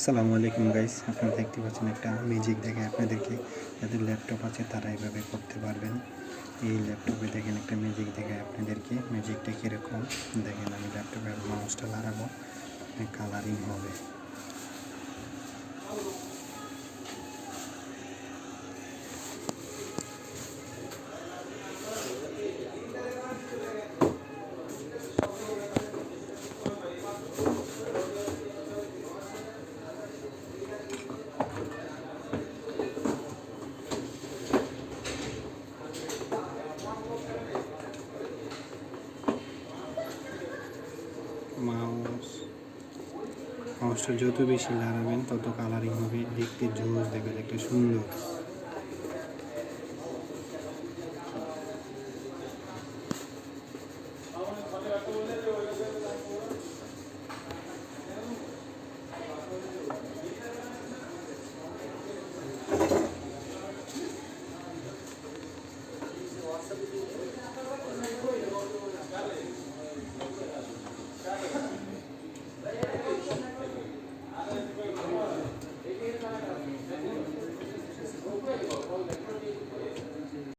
আসসালামু আলাইকুম গাইস, আপনারা দেখতে পাচ্ছেন একটা ম্যাজিক দেখে আপনাদেরকে। যাদের ল্যাপটপ আছে তারা এইভাবে করতে পারবেন। এই ল্যাপটপে দেখেন একটা ম্যাজিক দেখে আপনাদেরকে। ম্যাজিকটা কীরকম দেখেন, আমি ল্যাপটপের মাউসটা লাগাবো, কালারিং হবে। মাউসটা যত বেশি লাগাবেন তত কালারিং হবে, দেখতে জোস দেখাবে, একটা সুন্দর।